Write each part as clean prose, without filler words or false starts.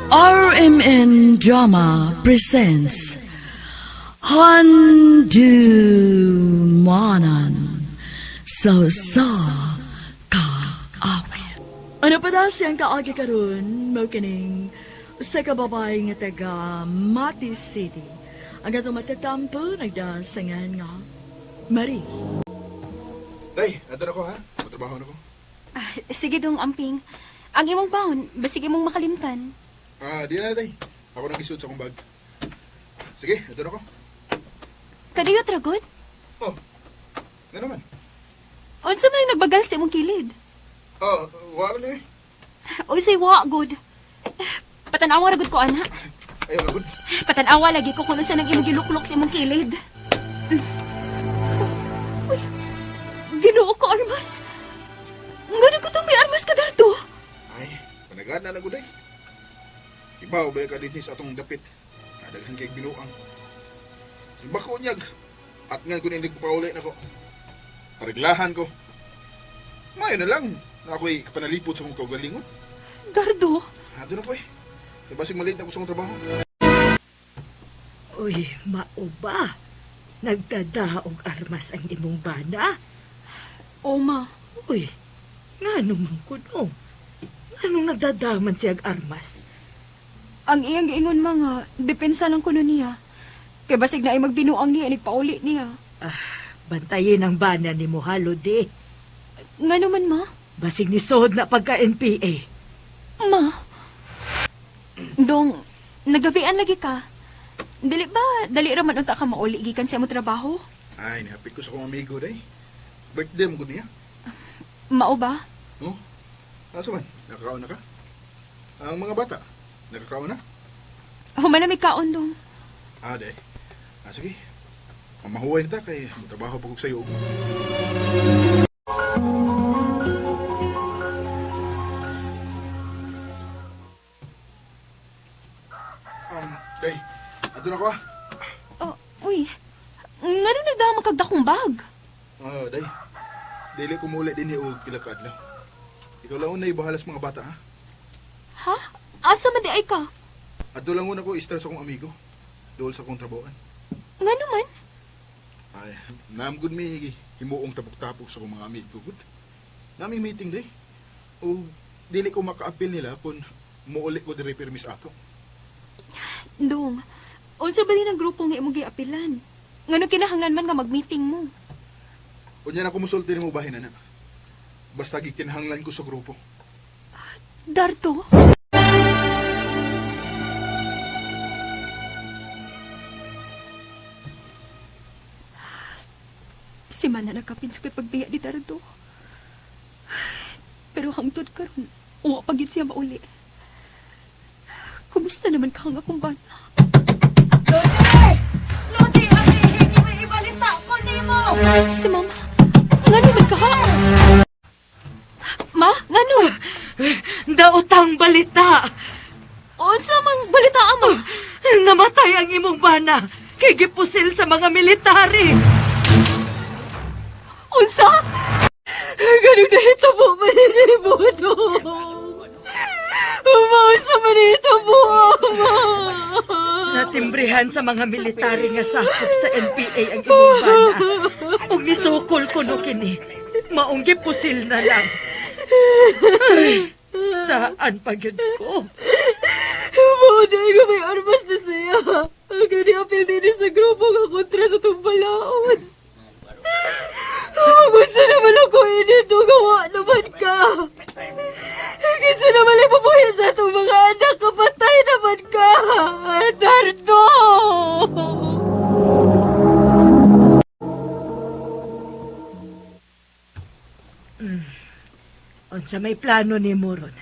RMN Drama presents Handumanan Sa Kaawit. Ano pa na siyang kaagi karon mo kining sa kababay nga taga Mati City. Ang atong matatampo nagdasangan nga Marie. Day, ato na ko ha. Matrabaho na ko. Sige dong, Amping. Ang imong baon, basig imong makalimtan. Di na, Day. Ako nang isuot sa akong bag. Sige, ato na ko. Kadiyot, Ragot? Oh, nga naman. Unsa man nagbagal sa imong kilid? Wala na eh. Uy, say wa, good. Patanawa, Ragot ko, ana. Ayaw na, good. Patanawa lagi ko kung saan ang imong giluklok sa imong kilid. Uy, Ginoo ko, Armas. Nga ko itong may armas ka, Dardo. Ay, panagana na, good eh. Ibaw ba ka din sa atong dapit? Kadaghan kay binuang. Si Bako niyag. At nga ko na hindi ko pauli na ko. Pariglahan ko. Ngayon na lang na ako'y kapanalipod sa kong kaugalingon. Dardo? Doon na po eh. Basig maliit na ko sa kong trabaho. Uy, mauba. Nagdadaog armas ang imong bana. Oma. Uy, nga naman ko no. Anong nagdadaman siyag armas? Ang iyang giingon mga, depensa lang kuno niya. Kaya basig na ay magbinuang niya, nagpauli niya. Bantayin ang bana ni mo, Halodi. Nga naman, ma? Basig ni Sohod na pagka-NPA. Ma? Dong, nagabian lagi ka. Dali raman unta ka mauli gikan sa mo trabaho? Ay, nihapit ko sa kong amigo day. Birthday mo niya. Mao ba? No? Asa man? Nakakaon na ka? Ang mga bata, nakakaon na? Humanamig kaon dong. Day. Sige. Mamahuway na ta kay trabaho pa ko sa'yo. Day. Ato na ko Uy. Nga nung nagdama magkagdakong bag? Day. Dili ko muli din o pilakadlaw. Ikaw lang unay bahalas mga bata, ha? Ha? Asa man di ay ka? Ato lang una ko istra sa kong amigo. Dool sa kong trabahoan. Nga naman? Ay, naamgod may himuong tapok-tapok sa kong mga amigo. Nami meeting day. O dili ko maka-appeal nila kung muuli ko dire permis ato. Dong, unsa ba rin ang grupo nga imong giapilan? Nga nung kinahanglan man nga mag-meeting mo? Unya na kumusulti ni mo bahin na. Basta gikinahanglan ko sa grupo. Darto? Si Mana nakapin sa pagbiya ni Dardo. Pero hangtod karon, uwa pagit siya mauli. Kumusta naman ka nga kung bana? Lodi! Lodi, amihin niyo may ibalita ko ni mo! Si Mama, nga naman ka ha? Ma, nga no? Daotang balita. Unsa mang balita ama? Namatay ang imong bana. Kay gipusil sa mga military. Unsa? Ganun na hitabo maninibudo. Umausa manitabo, ama. Natimbrihan sa mga military nga sakop sa NPA ang imong bana. Ug nisukol ko no kini. Maong gipusil na lang. Ay, daan pagyud ko. Mauday ko may armas na siya. Ang apil din sa grupo nga kontra sa tumbalaon. Gusto naman ako inito, gawa naman ka. Gusto naman ipabuhay sa itong mga anak, kapatay naman ka. Dardo! Unsa may plano ni Moron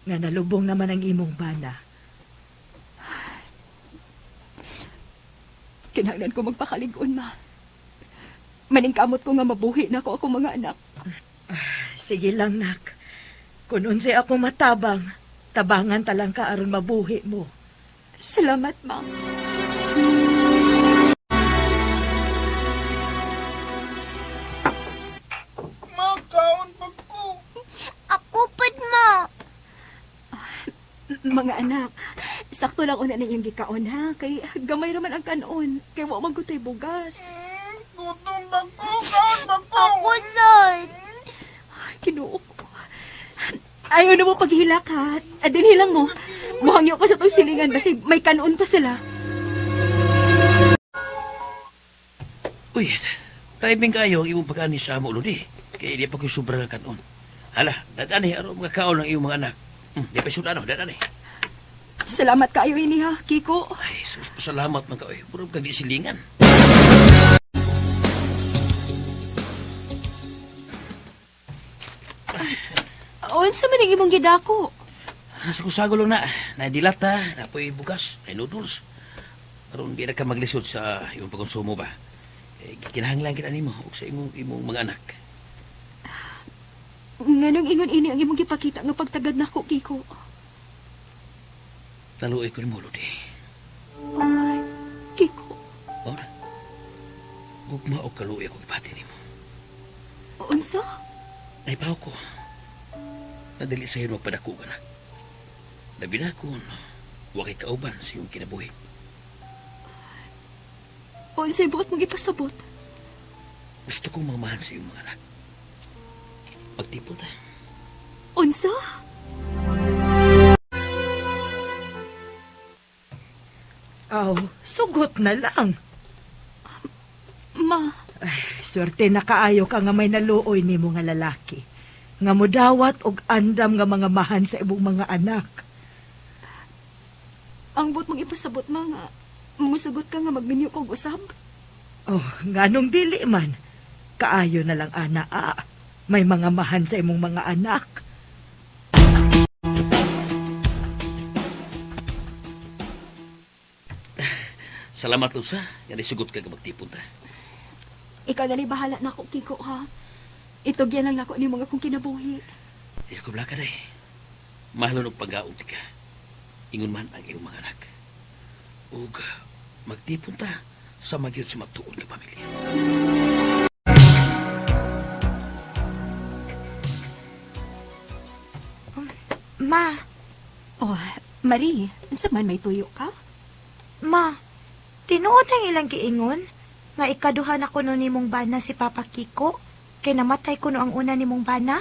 nga nalubong naman ang imong bana. Kinahanglan ko magpakalig-on, ma. Maningkamot ko nga mabuhi na ko akong mga anak. Sige lang, nak. Kung unsi ako matabang, tabangan talang ka aron mabuhi mo. Salamat, ma. Makaon pa ko. Ako pad mo! Mga anak, Sakto lang una na iyang gikaon, ha? Kay gamay raman ang kanon. Kay wa man gutay bugas. Gutom ba ko? Kaon ba ko? Ako, son! Kinuok ko. Ayaw na mo paghilak, ha? Adin hilang mo. Muhangyo ko sa itong silingan kasi may kanon pa sila. Uy, driving kayo ang imong pag-ani sa amo, Lodi. Kaya di pa ko sobra ng kanon. Hala, dadani, araw mga kaon ng iyong mga anak. Di pa sila, dadani. Salamat kayo ini, ha, Kiko. Ay, sus, pasalamat man ka, oy. Puro kang di silingan. Unsa man ang imong gidako? Sago lang na. Naidilata, napoy bugas, ay noodles. Karon di na ka maglisod sa imong pagkonsumo ba. Kinahanglan kita nimo ug sa imong mga anak. Nganong ingon ini ang imong gipakita nga pagtagad nako, Kiko? Naluoy ko mo, Lodi. Ay, Kiko. Ora. Ugma o kaluoy ako ipati nimo. Unsa? Naipaw ko. Nadali sa hirong padako ka na. Labi na kung wakay kauban sa iyong kinabuhi. Unsay buot mong ipasabot? Gusto kong mamahan sa iyong mga anak. Magtipon ta. Unsa? Aw, sugot na lang. Ma, Ay, swerte na kaayo ka nga may naluoy ni mo nga lalaki. Nga mudawat og andam nga mga mahan sa ibong mga anak. ang buot mong ipasabot nga musugot ka nga magminyo kong usab. Oh, nganong dili man. Kaayo na lang ana may mga mahan sa imong mga anak. Salamat, Lusa. Yan isugot ka magtipon ta. Ikaw na ni bahala na ako, Kiko, ha? Itugyan lang nako ni mga kong kinabuhi. Iya ko blaka day. Mahalo ng pag-aon ka. Ingon man ang iyong mga anak. Ug magtipon ta sa magyud sa matuon nga pamilya. Ma, Oh, Marie, unsa man may tuyo ka? ma, tinuod ang ilang giingon nga ikaduha na kuno nimong bana si Papa Kiko kay namatay kuno ang una nimong bana.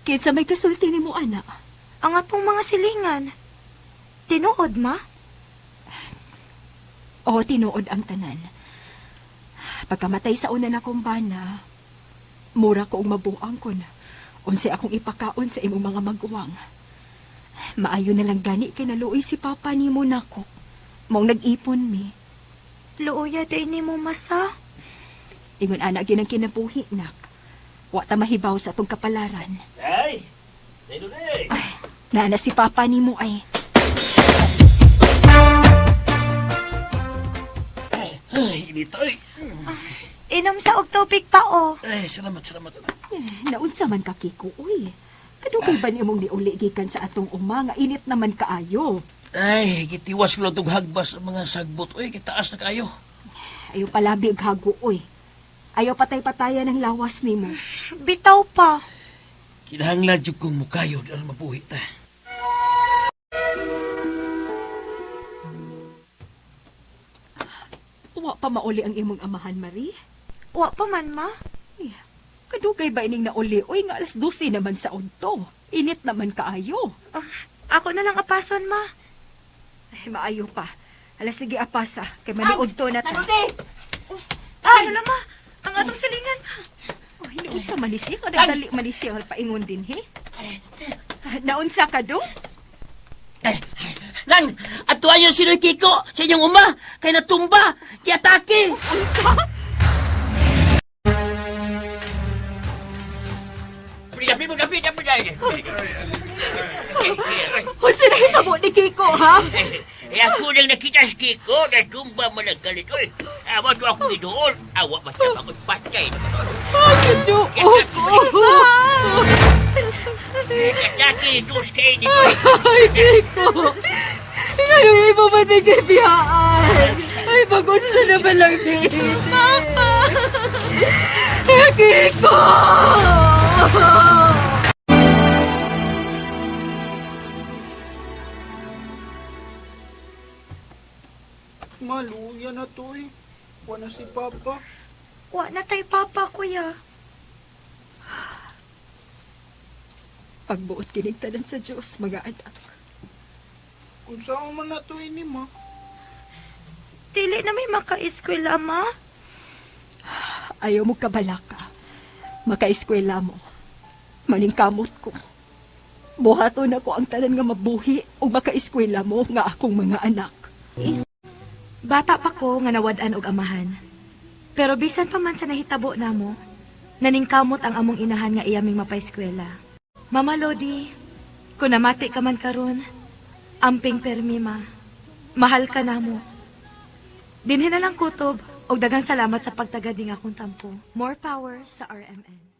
Kinsa may kasulti ni mo, ana? Ang atong mga silingan. Tinuod, ma? O, tinuod ang tanan. Pagkamatay sa una na kong bana, mura ko mabuang kon. Unsa akong ipakaon sa imong mga maguwang. Maayo na lang gani kay naluoy si Papa ni mo nako. Mong nag-ipon mi. Luoya day nimo masa. Ingon anak yun ang kinabuhi, nak. Wa ta mahibaw sa atong kapalaran. Ay! Dito day! Nana si Papa ni mo ay. Ay, inito ay. Inom sa og tubig pa, oh. Ay, salamat. Naunsa man ka, Kiko, uy. Kadugay ba nimong niuli gikan sa atong uma nga init naman kaayo? Ay, kitiwas ko lang itong hagbas sa mga sagbot. Uy, kitaas na kayo. Ayaw palabi ag hago, uy. Ayaw patay-patayan ng lawas nimo. Bitaw pa. Kinahanglan yung kong mukayo dahil mabuhi ta. Wa pa mauli ang imong amahan, Marie. Wa pa man, ma. Kadugay ba ining nauli? Uy, nga alas 12 naman sa unto. Init naman kaayo. Ako na lang apason, ma. Ay, maayo pa. Alas sige apasa, kay maniod to na ta. Ano na, ma? Ang atong silingan. Uy, naunsa manisi? O nagdali manisi ang paingon din, he? Naunsa ka do? Lang, atuayon si Kiko sa inyong uma, kay natumba, kaya atake. Dapit. Unsa na hitabo ni Kiko, ha? Ako nang nakita si Kiko, natumba man ang galit. Uy, awa to ako ni doon. Awa mas na pangod patay. Kinuo ko. Atake, dos kayo ni Ay, Kiko. Anong iba man bigay biyaan? Ay, pagod sa naman lang din. Papa! Kiko! Maluya na to eh. Wala si Papa. Wa na tay papa, kuya. Pagbuot kinigtanan sa Diyos, mga anak. Kung saan man na to ini, ma. Dili na may maka-eskwela, ma. Ayaw mo kabalaka. Makaeskwela mo. Maningkamot ko. Buhaton ako ang tanan nga mabuhi o makaeskwela mo nga akong mga anak. Bata pa ko nga nawad-an og amahan. Pero bisan pa man sa nahitabo namo, naningkamot ang among inahan nga iyaming mapaeskwela. Mama Lodi, kung namati ka man karon, amping permi ma. Mahal ka namo. Dinhi na lang kutob og daghang salamat sa pagtagad ning akong tampo. More power sa RMN.